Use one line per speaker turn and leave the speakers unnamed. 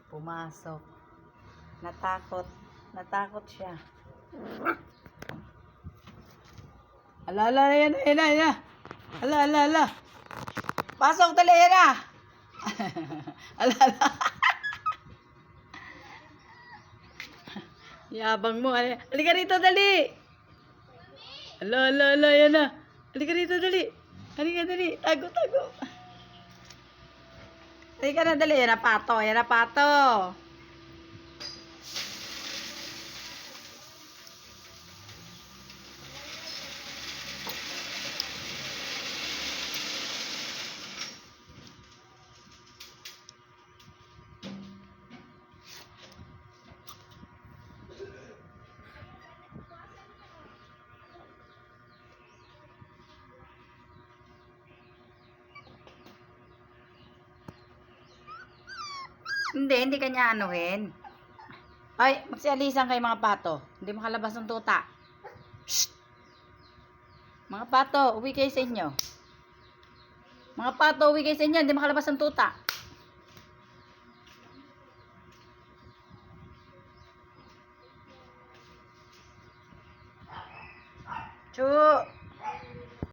Pumasok. Natakot. Natakot siya. Ala, ala, yan na, yan na, yan na. Ala, ala, ala. Pasok, dali, yan na. Ala, ala. Yabang mo. Halika rito, dali. Ala, ala, ala, yan na. Halika rito, dali. Halika, dali. Tago, tago. Halika na, dali. Yan na, pato. Yan na, pato. Hindi kanya anuhin. Ay, magsialisan kayo mga pato. Hindi makalabas ng tuta. Shh! Mga pato, uwi kayo sa inyo. Mga pato, uwi kayo sa inyo. Hindi makalabas ng tuta. Chu!